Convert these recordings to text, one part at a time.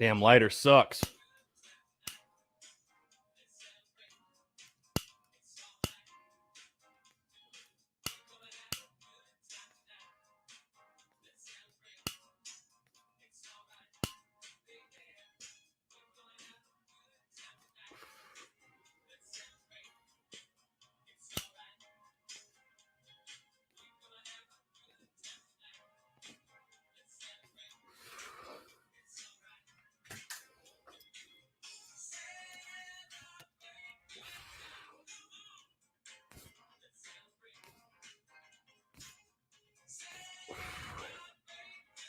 Damn, lighter sucks.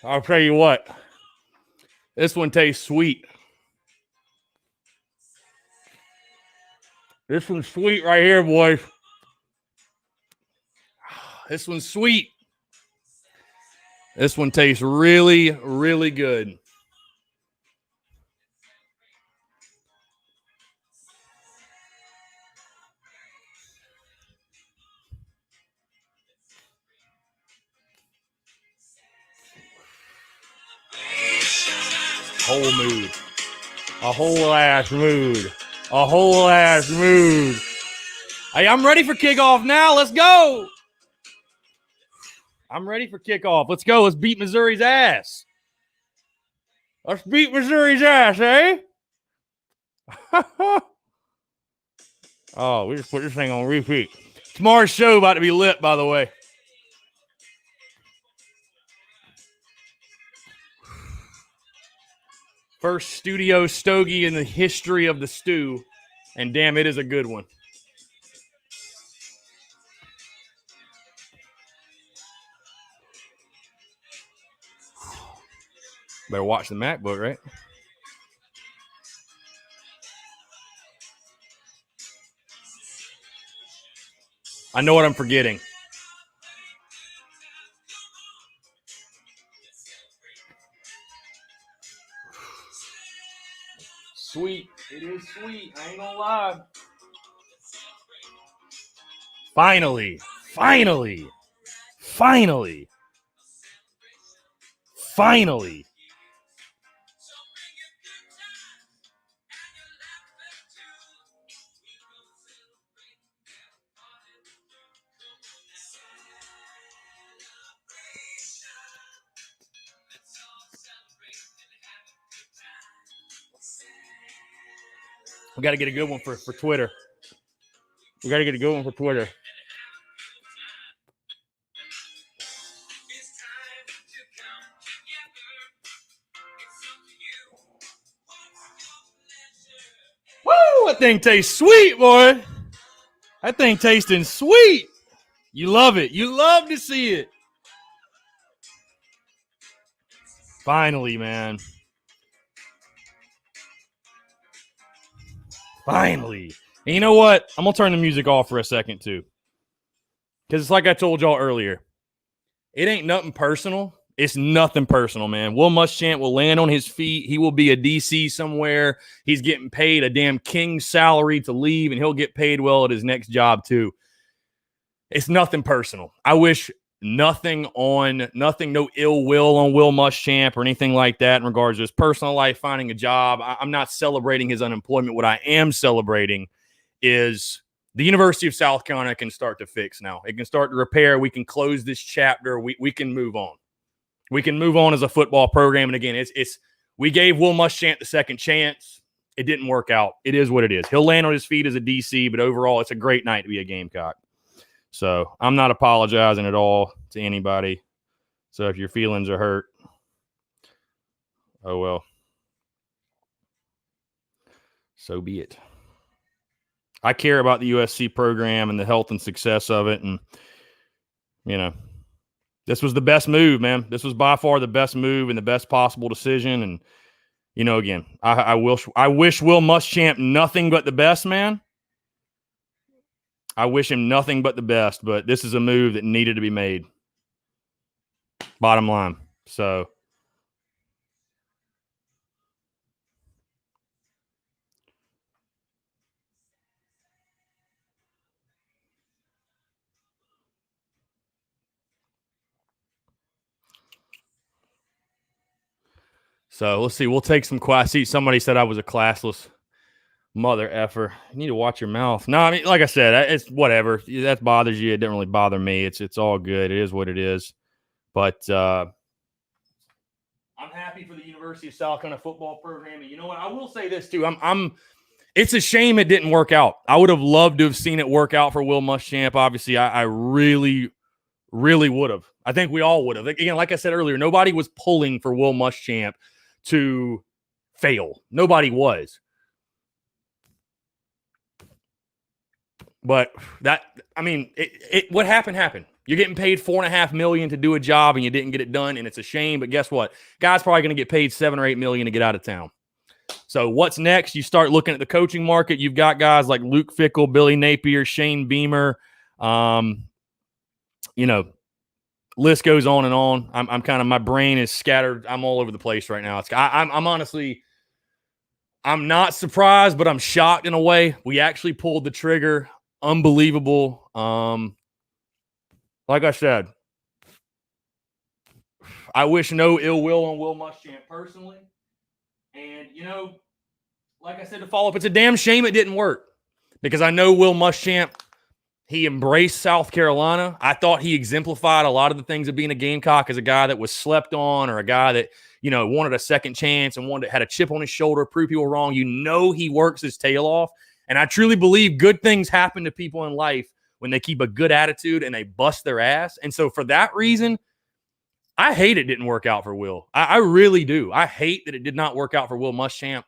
I'll tell you what. This one tastes sweet. This one's sweet right here, boys. This one's sweet. This one tastes really, really good. Whole mood. A whole ass mood. A whole ass mood. Hey, I'm ready for kickoff now. Let's go. I'm ready for kickoff. Let's go. Let's beat Missouri's ass. Let's beat Missouri's ass, eh? Oh, we just put this thing on repeat. Tomorrow's show about to be lit, by the way. First studio stogie in the history of the stew. And damn, it is a good one. Better watch the MacBook, right? I know what I'm forgetting. Sweet. It is sweet. I ain't gonna lie. Finally. Finally. Finally. Finally. We got to get a good one for Twitter. We got to get a good one for Twitter. Woo! That thing tastes sweet, boy. That thing tasting sweet. You love it. You love to see it. Finally, man. Finally. And you know what? I'm going to turn the music off for a second, too. Because it's like I told y'all earlier. It ain't nothing personal. It's nothing personal, man. Will Muschamp will land on his feet. He will be a DC somewhere. He's getting paid a damn king's salary to leave, and he'll get paid well at his next job, too. It's nothing personal. I wish no ill will on Will Muschamp or anything like that in regards to his personal life, finding a job. I'm not celebrating his unemployment. What I am celebrating is the University of South Carolina can start to fix now. It can start to repair. We can close this chapter. We can move on. We can move on as a football program. And again, we gave Will Muschamp the second chance. It didn't work out. It is what it is. He'll land on his feet as a DC, but overall, it's a great night to be a Gamecock. So I'm not apologizing at all to anybody. So if your feelings are hurt, oh well. So be it. I care about the USC program and the health and success of it. And, this was the best move, man. This was by far the best move and the best possible decision. And, again, I wish Will Muschamp nothing but the best, man. I wish him nothing but the best, but this is a move that needed to be made. Bottom line. So, So let's see. We'll take some class. See, somebody said I was a classless mother effer. You need to watch your mouth. No, I mean, like I said, it's whatever. That bothers you. It didn't really bother me. It's all good. It is what it is. But I'm happy for the University of South Carolina football program. And you know what? I will say this too. It's a shame it didn't work out. I would have loved to have seen it work out for Will Muschamp. Obviously, I really, really would have. I think we all would have. Again, like I said earlier, nobody was pulling for Will Muschamp to fail. Nobody was. But what happened. You're getting paid $4.5 million to do a job and you didn't get it done, and it's a shame. But guess what? Guy's probably going to get paid $7 or $8 million to get out of town. So what's next? You start looking at the coaching market. You've got guys like Luke Fickell, Billy Napier, Shane Beamer. List goes on and on. I'm kind of, my brain is scattered. I'm all over the place right now. I'm honestly, I'm not surprised, but I'm shocked in a way. We actually pulled the trigger. Unbelievable. Like I said, I wish no ill will on Will Muschamp personally. And, like I said, to follow up, it's a damn shame it didn't work because I know Will Muschamp, he embraced South Carolina. I thought he exemplified a lot of the things of being a Gamecock as a guy that was slept on or a guy that, wanted a second chance and had a chip on his shoulder, prove people wrong. He works his tail off. And I truly believe good things happen to people in life when they keep a good attitude and they bust their ass. And so for that reason, I hate it didn't work out for Will. I really do. I hate that it did not work out for Will Muschamp,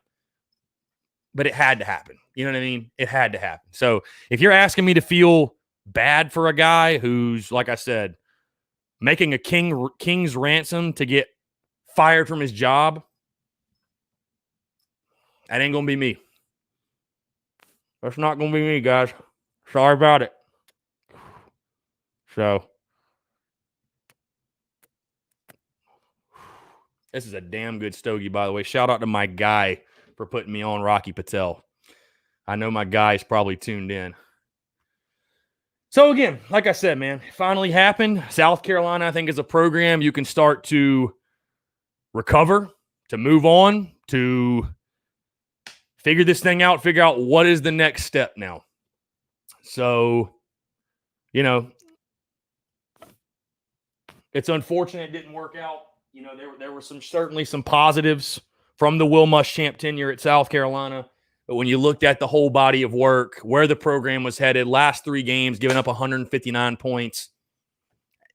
but it had to happen. You know what I mean? It had to happen. So if you're asking me to feel bad for a guy who's, like I said, making a king's ransom to get fired from his job, that ain't going to be me. That's not going to be me, guys. Sorry about it. So, this is a damn good stogie, by the way. Shout out to my guy for putting me on, Rocky Patel. I know my guy's probably tuned in. So, again, like I said, man, it finally happened. South Carolina, I think, is a program you can start to recover, to move on, to figure this thing out, figure out what is the next step now. So, it's unfortunate it didn't work out. There were certainly some positives from the Will Muschamp tenure at South Carolina. But when you looked at the whole body of work, where the program was headed, last 3 games, giving up 159 points,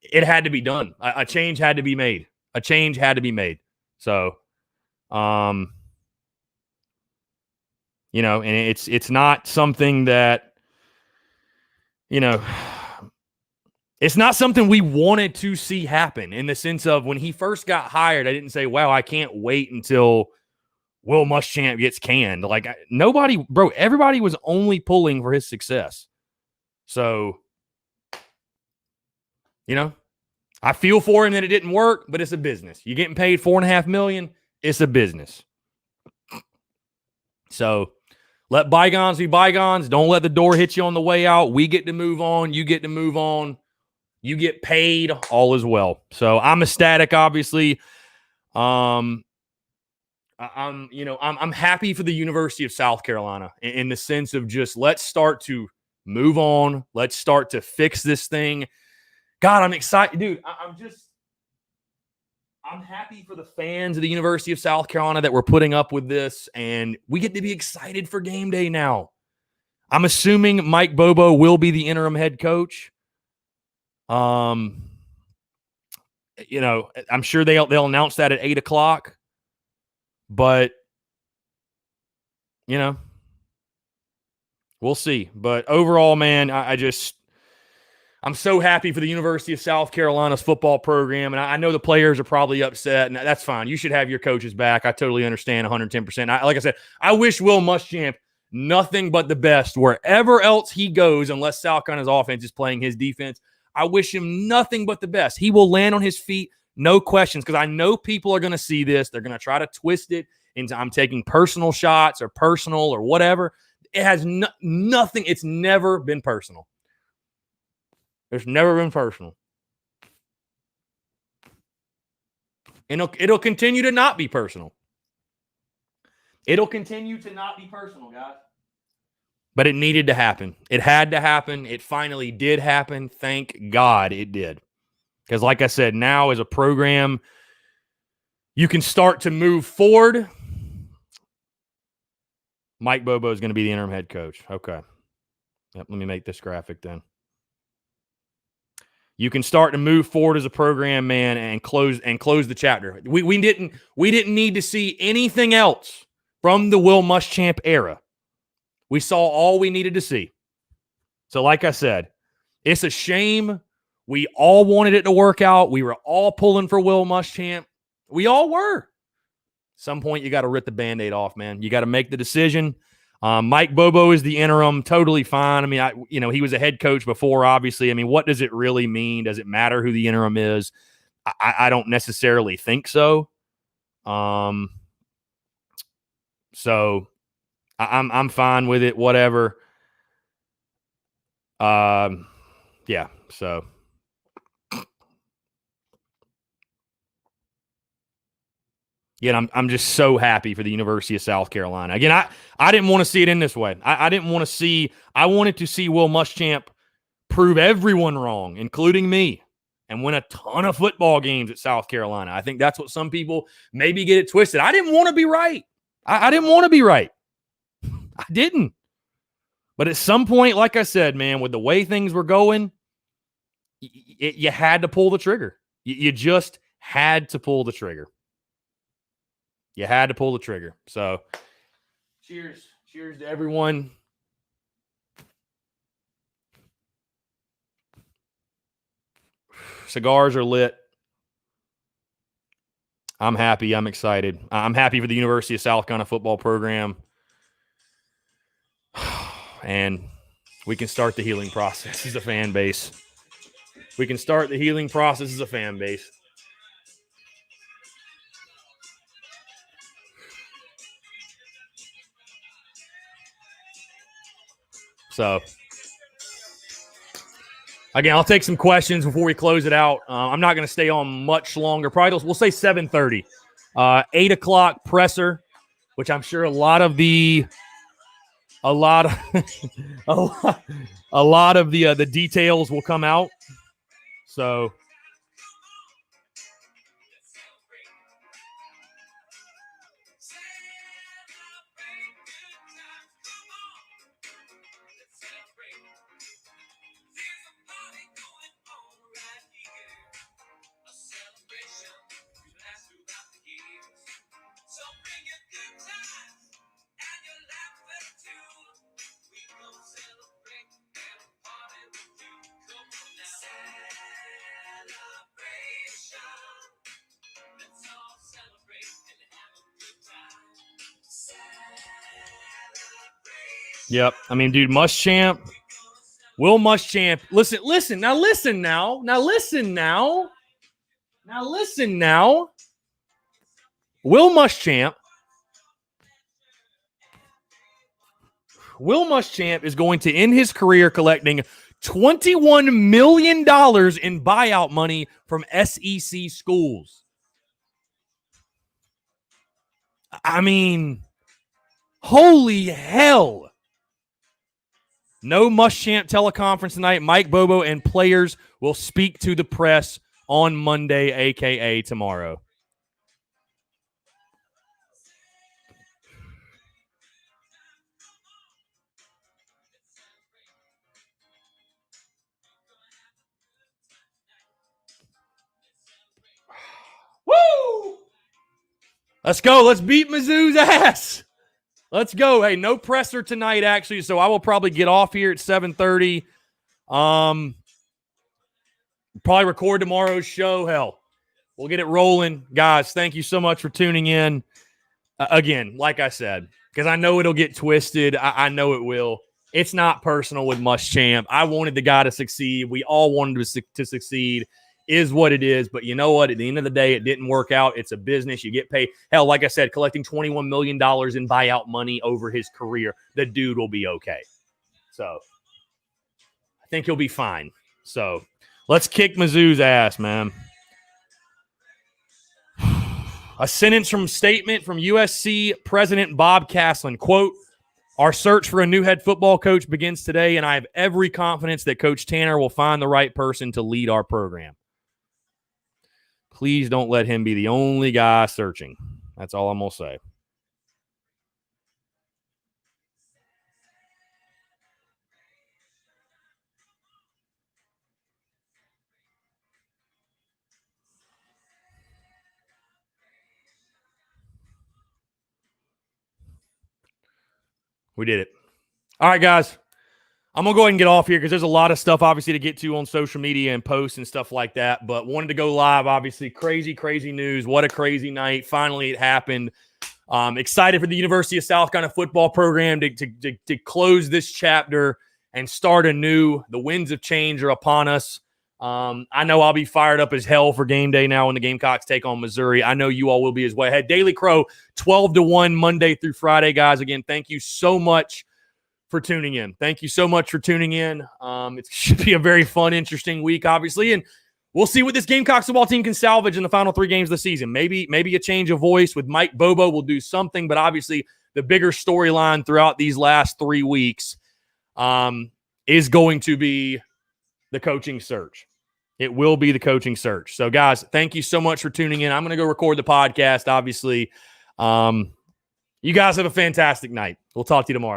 it had to be done. A change had to be made. So, and it's not something that, it's not something we wanted to see happen in the sense of when he first got hired, I didn't say, wow, I can't wait until Will Muschamp gets canned. Like everybody was only pulling for his success. So, I feel for him that it didn't work, but it's a business. You're getting paid $4.5 million. It's a business. So let bygones be bygones. Don't let the door hit you on the way out. We get to move on. You get to move on. You get paid, all is well. So I'm ecstatic, obviously. I'm happy for the University of South Carolina in the sense of just let's start to move on. Let's start to fix this thing. God, I'm excited, dude. I'm happy for the fans of the University of South Carolina that we're putting up with this, and we get to be excited for game day now. I'm assuming Mike Bobo will be the interim head coach. I'm sure they'll announce that at 8:00, but we'll see. But overall, man, I'm so happy for the University of South Carolina's football program, and I know the players are probably upset, and that's fine. You should have your coaches back. I totally understand 110%. Like I said, I wish Will Muschamp nothing but the best wherever else he goes, unless South Carolina's offense is playing his defense. I wish him nothing but the best. He will land on his feet, no questions, because I know people are going to see this. They're going to try to twist it into I'm taking personal shots or personal or whatever. It has nothing. It's never been personal. It's never been personal. And it'll continue to not be personal. It'll continue to not be personal, guys. But it needed to happen. It had to happen. It finally did happen. Thank God it did. Because like I said, now as a program, you can start to move forward. Mike Bobo is going to be the interim head coach. Okay. Yep, let me make this graphic then. You can start to move forward as a program, man, and close the chapter. We didn't need to see anything else from the Will Muschamp era. We saw all we needed to see. So like I said, it's a shame. We all wanted it to work out. We were all pulling for Will Muschamp. We all were. At some point, you got to rip the Band-Aid off, man. You got to make the decision. Mike Bobo is the interim. Totally fine. I mean, he was a head coach before, obviously. I mean, what does it really mean? Does it matter who the interim is? I don't necessarily think so. So I'm fine with it, whatever. Yeah, so. Again, I'm just so happy for the University of South Carolina. Again, I didn't want to see it in this way. I didn't want to see – I wanted to see Will Muschamp prove everyone wrong, including me, and win a ton of football games at South Carolina. I think that's what some people maybe get it twisted. I didn't want to be right. I didn't want to be right. I didn't. But at some point, like I said, man, with the way things were going, you had to pull the trigger. You just had to pull the trigger. You had to pull the trigger. So, cheers. Cheers to everyone. Cigars are lit. I'm happy. I'm excited. I'm happy for the University of South Carolina football program. And we can start the healing process as a fan base. We can start the healing process as a fan base. So, again, I'll take some questions before we close it out. I'm not going to stay on much longer. Probably we'll say 7:30. 8 o'clock presser, which I'm sure a lot of the details will come out. So. Yep. I mean, dude, Muschamp, Will Muschamp. Listen now. Will Muschamp is going to end his career collecting $21 million in buyout money from SEC schools. I mean, holy hell. No Muschamp teleconference tonight. Mike Bobo and players will speak to the press on Monday, a.k.a. tomorrow. Woo! Let's go. Let's beat Mizzou's ass. Let's go. Hey, no presser tonight, actually, so I will probably get off here at 7:30. Probably record tomorrow's show. Hell, we'll get it rolling. Guys, thank you so much for tuning in. Again, like I said, because I know it'll get twisted. I know it will. It's not personal with Muschamp. I wanted the guy to succeed. We all wanted to succeed. Is what it is. But you know what? At the end of the day, it didn't work out. It's a business. You get paid. Hell, like I said, collecting $21 million in buyout money over his career, the dude will be okay. So I think he'll be fine. So let's kick Mizzou's ass, man. A sentence from statement from USC President Bob Caslin, quote, "Our search for a new head football coach begins today, and I have every confidence that Coach Tanner will find the right person to lead our program." Please don't let him be the only guy searching. That's all I'm going to say. We did it. All right, guys. I'm going to go ahead and get off here because there's a lot of stuff, obviously, to get to on social media and posts and stuff like that. But wanted to go live, obviously. Crazy, crazy news. What a crazy night. Finally, it happened. Excited for the University of South Carolina football program to close this chapter and start anew. The winds of change are upon us. I know I'll be fired up as hell for game day now when the Gamecocks take on Missouri. I know you all will be as well. Ahead, Daily Crow, 12-1 Monday through Friday, guys. Again, thank you so much for tuning in. Thank you so much for tuning in. It should be a very fun, interesting week, obviously, and we'll see what this Gamecocks football team can salvage in the final 3 games of the season. Maybe a change of voice with Mike Bobo will do something, but obviously the bigger storyline throughout these last 3 weeks is going to be the coaching search. It will be the coaching search. So, guys, thank you so much for tuning in. I'm going to go record the podcast, obviously. You guys have a fantastic night. We'll talk to you tomorrow.